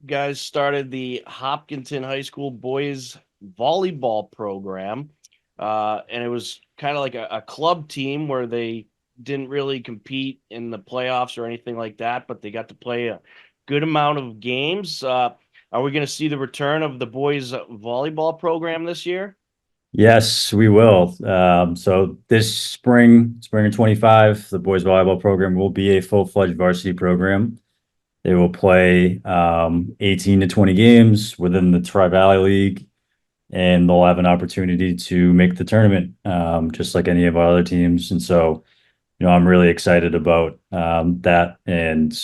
guys started the Hopkinton High School boys volleyball program, and it was kind of like a club team where they didn't really compete in the playoffs or anything like that, but they got to play a good amount of games. Are we going to see the return of the boys volleyball program this year? Yes, we will. So this spring of 25, the boys volleyball program will be a full-fledged varsity program. They will play 18 to 20 games within the Tri-Valley League, and they'll have an opportunity to make the tournament, just like any of our other teams. And so, I'm really excited about that. And,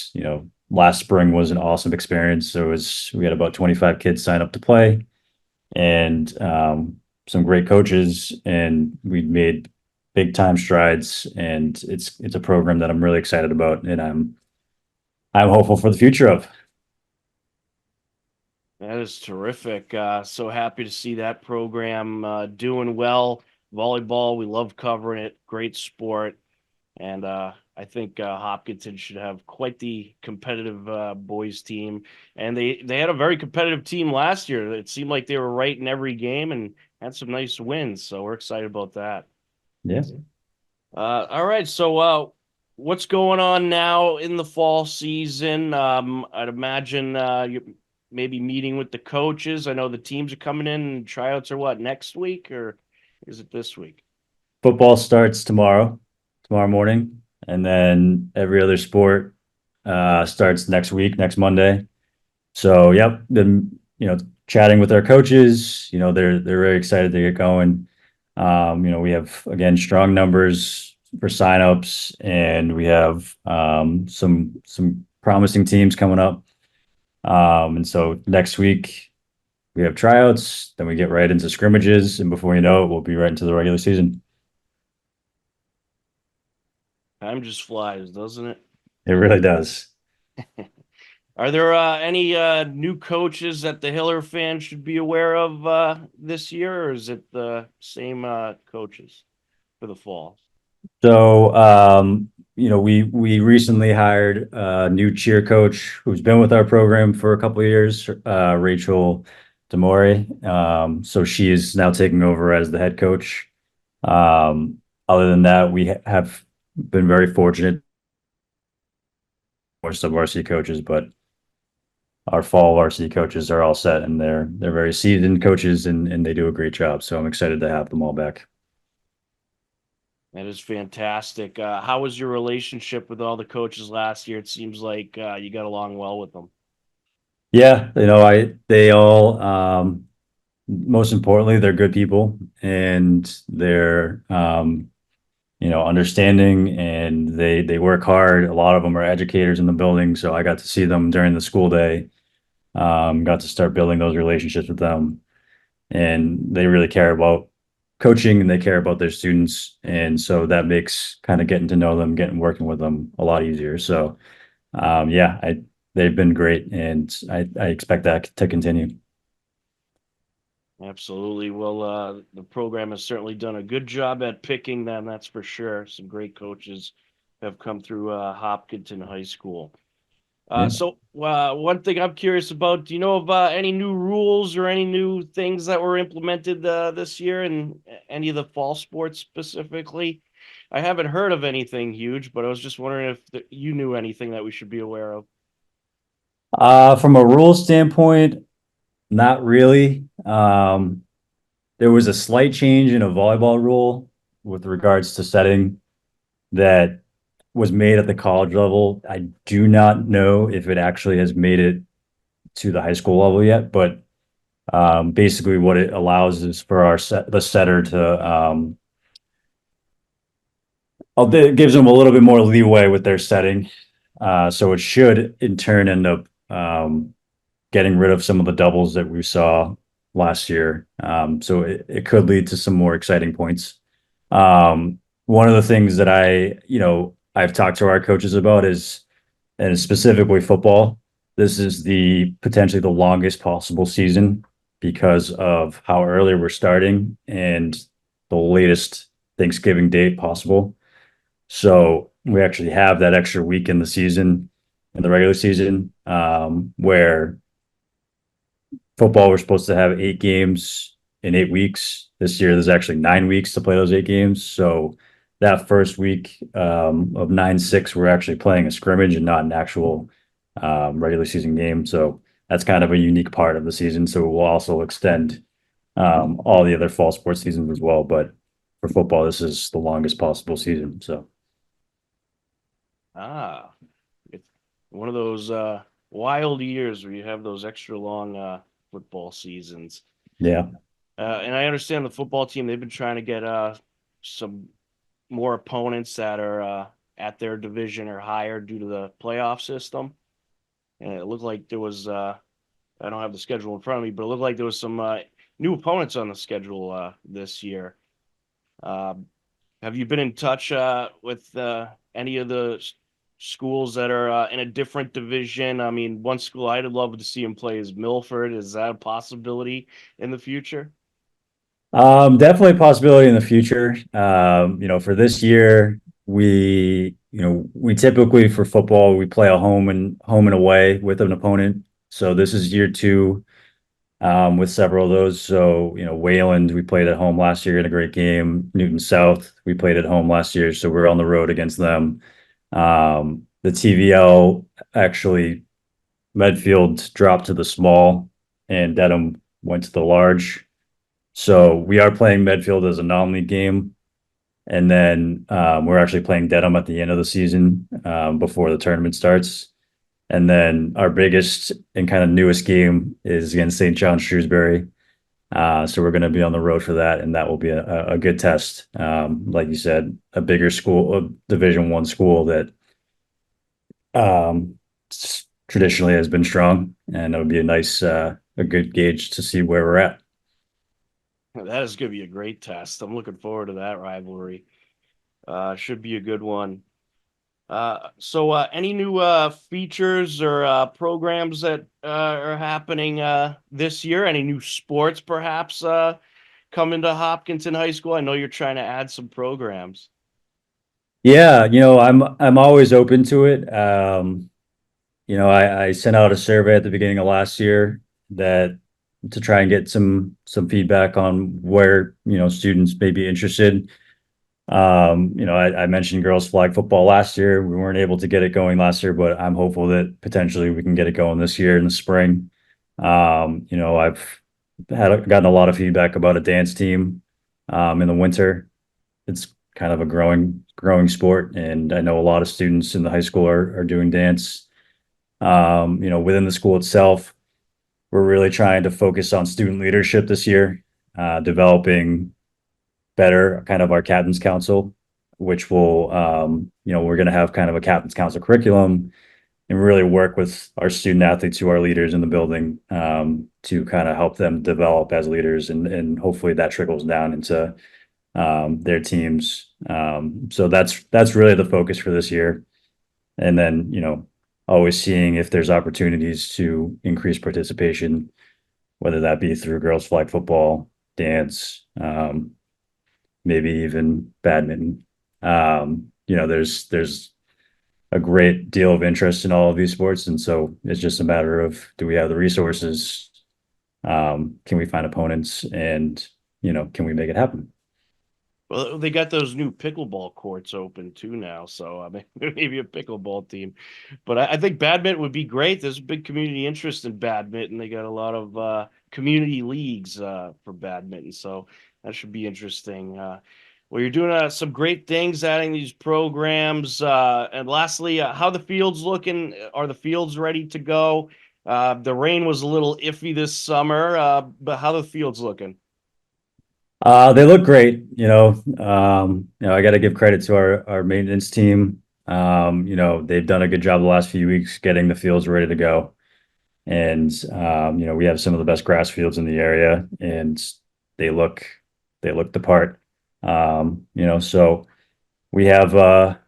last spring was an awesome experience. So we had about 25 kids sign up to play, and some great coaches, and we made big time strides. And it's a program that I'm really excited about, and I'm hopeful for the future of. That is terrific. So happy to see that program doing well. Volleyball, we love covering it. Great sport. And I think Hopkinton should have quite the competitive boys team. And they had a very competitive team last year. It seemed like they were right in every game and had some nice wins. So we're excited about that. Yeah. All right. So what's going on now in the fall season? I'd imagine you're maybe meeting with the coaches. I know the teams are coming in, and tryouts are what, next week, or is it this week? Football starts tomorrow morning, and then every other sport starts next week, next Monday. So, yep, been chatting with our coaches. They're very excited to get going. We have, again, strong numbers for signups, and we have some promising teams coming up. And so next week we have tryouts, then we get right into scrimmages, and before you know it, we'll be right into the regular season. Time just flies, doesn't it? It really does. Are there any new coaches that the Hiller fans should be aware of this year, or is it the same coaches for the fall? So, we recently hired a new cheer coach who's been with our program for a couple of years, Rachel Demore. So she is now taking over as the head coach. Other than that, we have been very fortunate. More sub-varsity coaches, but our fall varsity coaches are all set, and they're very seasoned coaches, and they do a great job. So I'm excited to have them all back. That is fantastic. How was your relationship with all the coaches last year? It seems like you got along well with them. Yeah, they all, most importantly, they're good people, and they're, understanding, and they work hard. A lot of them are educators in the building, so I got to see them during the school day. Got to start building those relationships with them, and they really care about coaching, and they care about their students, and so that makes kind of getting to know them, working with them a lot easier. So, they've been great, and I expect that to continue. Absolutely. Well, the program has certainly done a good job at picking them, that's for sure. Some great coaches have come through Hopkinton High School. So one thing I'm curious about, do you know of any new rules or any new things that were implemented this year in any of the fall sports specifically? I haven't heard of anything huge, but I was just wondering if you knew anything that we should be aware of. From a rule standpoint, not really. There was a slight change in a volleyball rule with regards to setting that was made at the college level. I do not know if it actually has made it to the high school level yet, but basically what it allows is for the setter to it gives them a little bit more leeway with their setting. So it should in turn end up getting rid of some of the doubles that we saw last year. So it could lead to some more exciting points. One of the things that I've talked to our coaches about is, and specifically football, this is potentially the longest possible season because of how early we're starting and the latest Thanksgiving date possible. So we actually have that extra week in the season, in the regular season, where football, we're supposed to have 8 games in 8 weeks. This year, there's actually 9 weeks to play those 8 games. So that first week of 9-6, we're actually playing a scrimmage and not an actual regular season game. So that's kind of a unique part of the season. So we'll also extend all the other fall sports seasons as well. But for football, this is the longest possible season. So it's one of those wild years where you have those extra long football seasons. Yeah. And I understand the football team, they've been trying to get some more opponents that are at their division or higher due to the playoff system. And it looked like there was, I don't have the schedule in front of me, but it looked like there was some new opponents on the schedule this year. Have you been in touch with any of the schools that are in a different division? I mean, one school I'd love to see him play is Milford. Is that a possibility in the future? Definitely a possibility in the future. For this year, we typically for football, we play a home and away with an opponent. So this is year two, with several of those. So, Wayland, we played at home last year in a great game. Newton South, we played at home last year. So we're on the road against them. The TVL, actually, Medfield dropped to the small and Dedham went to the large. So we are playing Medfield as a non-league game. And then we're actually playing Dedham at the end of the season before the tournament starts. And then our biggest and kind of newest game is against St. John Shrewsbury. So we're going to be on the road for that, and that will be a good test. Like you said, a bigger school, a Division I school that traditionally has been strong, and it would be a good gauge to see where we're at. That is going to be a great test. I'm looking forward to that rivalry. Should be a good one. So any new features or programs that are happening this year? Any new sports perhaps coming to Hopkinton High School? I know you're trying to add some programs. Yeah, I'm always open to it. I sent out a survey at the beginning of last year to try and get some feedback on where students may be interested. I mentioned girls flag football last year. We weren't able to get it going last year, but I'm hopeful that potentially we can get it going this year in the spring. I've gotten a lot of feedback about a dance team in the winter. It's kind of a growing sport, and I know a lot of students in the high school are doing dance. Within the school itself, we're really trying to focus on student leadership this year, developing better kind of our captain's council, which will, we're going to have kind of a captain's council curriculum and really work with our student athletes who are leaders in the building to kind of help them develop as leaders, and hopefully that trickles down into their teams. So that's really the focus for this year. And then, always seeing if there's opportunities to increase participation, whether that be through girls flag football, dance, maybe even badminton. There's a great deal of interest in all of these sports. And so it's just a matter of, do we have the resources? Can we find opponents, and, can we make it happen? Well, they got those new pickleball courts open too now, so maybe a pickleball team. But I think badminton would be great. There's a big community interest in badminton. They got a lot of community leagues for badminton, so that should be interesting. Well, you're doing some great things, adding these programs. And lastly, how the fields looking? Are the fields ready to go? The rain was a little iffy this summer, but how the fields looking? They look great. I got to give credit to our maintenance team. They've done a good job the last few weeks getting the fields ready to go. And, we have some of the best grass fields in the area, and they look the part. So we have a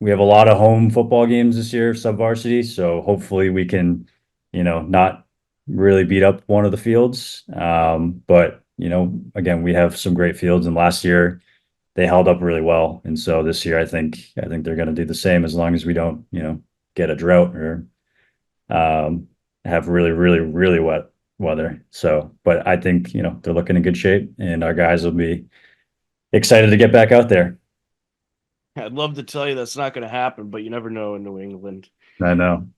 lot of home football games this year, sub varsity. So hopefully we can, not really beat up one of the fields. But again, we have some great fields, and last year they held up really well. And so this year, I think they're going to do the same, as long as we don't, get a drought or have really, really, really wet weather. So, but I think, they're looking in good shape, and our guys will be excited to get back out there. I'd love to tell you that's not going to happen, but you never know in New England. I know.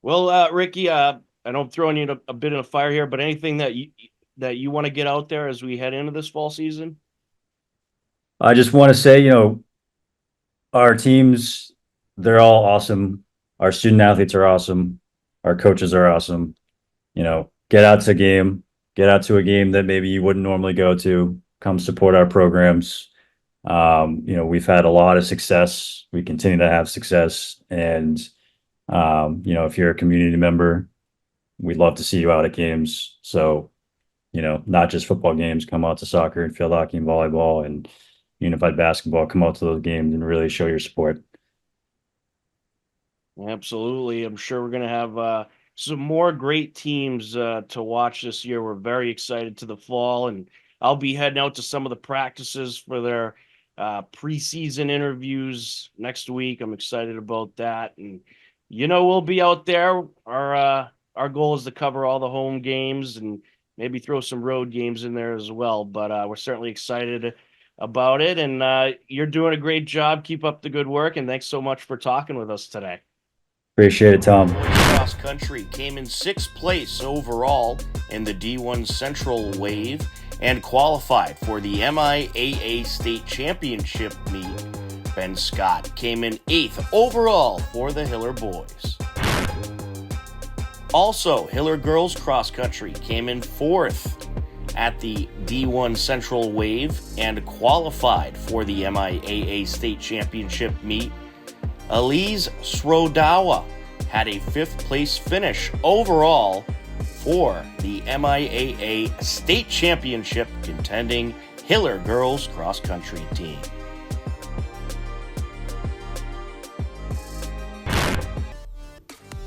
Well, Ricky, I know I'm throwing you a bit of a fire here, but anything that you want to get out there as we head into this fall season? I just want to say, our teams, they're all awesome. our student athletes are awesome. Our coaches are awesome. You know, get out to a game that maybe you wouldn't normally go to. Come support our programs. You know, we've had a lot of success. We continue to have success. And, you know, if you're a community member, we'd love to see you out at games. So, you know, not just football games, come out to soccer and field hockey and volleyball and unified basketball, come out to those games and really show your support. Absolutely. I'm sure we're going to have some more great teams to watch this year. We're very excited to the fall, and I'll be heading out to some of the practices for their preseason interviews next week. I'm excited about that. And, you know, we'll be out there. Our goal is to cover all the home games and maybe throw some road games in there as well. But we're certainly excited about it. And you're doing a great job. Keep up the good work. And thanks so much for talking with us today. Appreciate it, Tom. Cross country came in 6th place overall in the D1 Central Wave and qualified for the MIAA State Championship meet. Ben Scott came in 8th overall for the Hiller boys. Also, Hiller girls cross country came in 4th at the D1 Central Wave and qualified for the MIAA State Championship meet. Elise Srodawa had a 5th place finish overall for the MIAA State Championship contending Hiller girls cross country team.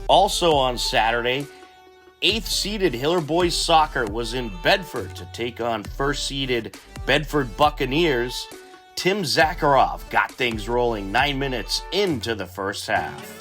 Also on Saturday, 8th-seeded Hiller boys soccer was in Bedford to take on 1st-seeded Bedford Buccaneers. Tim Zakharov got things rolling 9 minutes into the first half.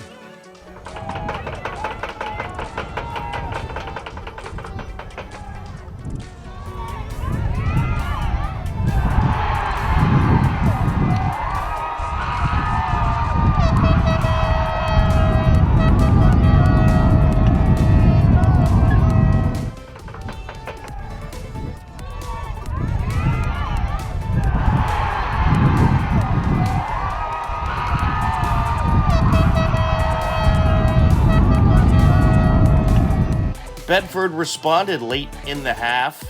Bedford responded late in the half.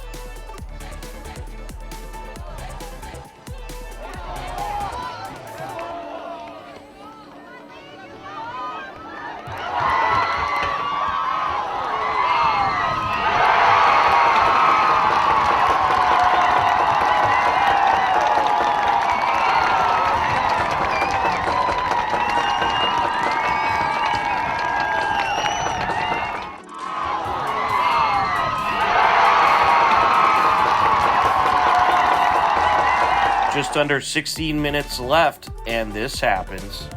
Just under 16 minutes left, and this happens.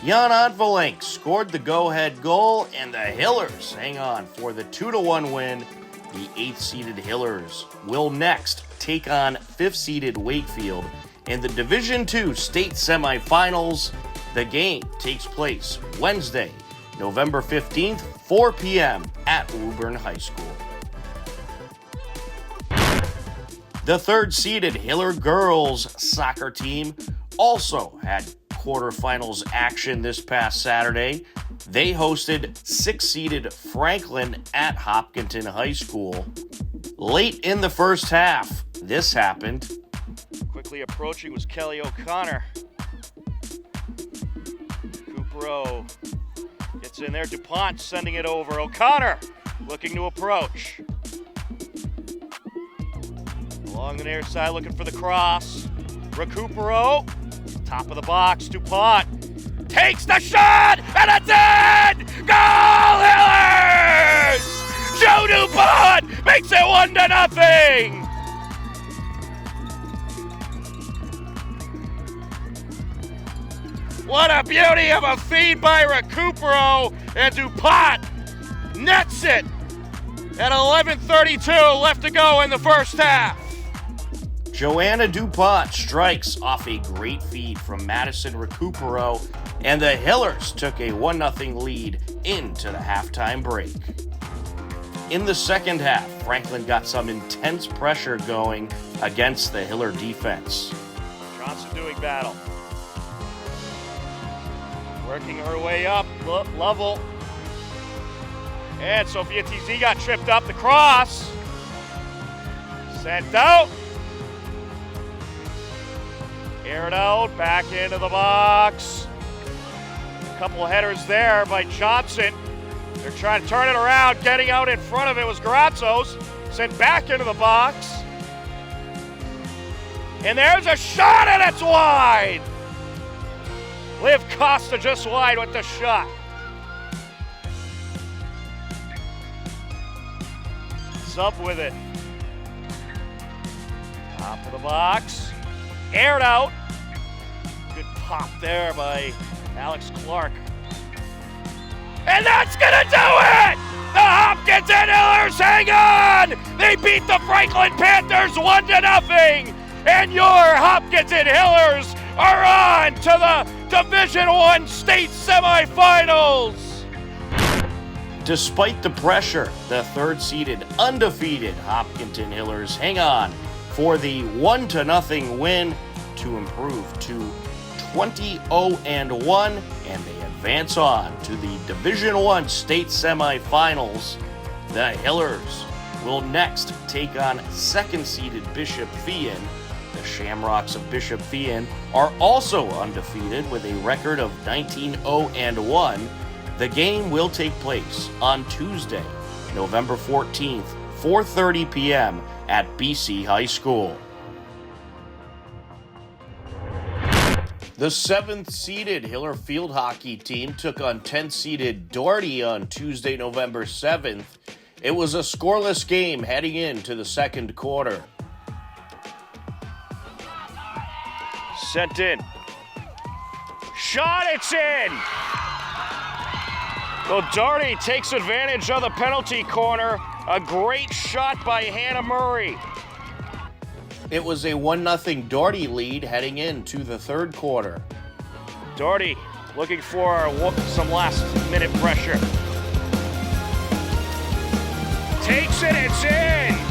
Jan Odvolenk scored the go-ahead goal, and the Hillers hang on for the 2-1 win. The 8th-seeded Hillers will next take on 5th-seeded Wakefield in the Division II state semifinals. The game takes place Wednesday, November 15th, 4 p.m. at Woburn High School. The 3rd-seeded Hiller girls soccer team also had quarterfinals action this past Saturday. They hosted 6th-seeded Franklin at Hopkinton High School. Late in the first half, this happened. Quickly approaching was Kelly O'Connor. Coupero gets in there. DuPont sending it over. O'Connor looking to approach. Along the near side looking for the cross. Recupero. Top of the box, DuPont takes the shot, and it's in! Goal, Hiller! Joe DuPont makes it 1-0. What a beauty of a feed by Recupero, and DuPont nets it at 11:32 left to go in the first half. Joanna DuPont strikes off a great feed from Madison Recupero, and the Hillers took a 1-0 lead into the halftime break. In the second half, Franklin got some intense pressure going against the Hiller defense. Johnson doing battle. Working her way up, Lovell. And Sophia TZ got tripped up the cross. Sent out. Aired out, back into the box. A couple of headers there by Johnson. They're trying to turn it around. Getting out in front of it was Garazzos. Sent back into the box. And there's a shot, and it's wide. Liv Costa just wide with the shot. Sub with it. Top of the box. Aired out. Good pop there by Alex Clark. And that's gonna do it! The Hopkinton Hillers hang on! They beat the Franklin Panthers 1-0! And your Hopkinton Hillers are on to the Division I state semifinals! Despite the pressure, the third-seeded, undefeated Hopkinton Hillers hang on for the 1-0 win to improve to 20-0-1, and they advance on to the Division I state semifinals. The Hillers will next take on second-seeded Bishop Feehan. The Shamrocks of Bishop Feehan are also undefeated with a record of 19-0-1. The game will take place on Tuesday, November 14th, 4:30 p.m. at BC High School. The 7th-seeded Hiller field hockey team took on 10th-seeded Doherty on Tuesday, November 7th. It was a scoreless game heading into the second quarter. Sent in. Shot, it's in! So Doherty takes advantage of the penalty corner. A great shot by Hannah Murray. It was a 1-0 Doherty lead heading into the third quarter. Doherty looking for some last-minute pressure. Takes it, it's in!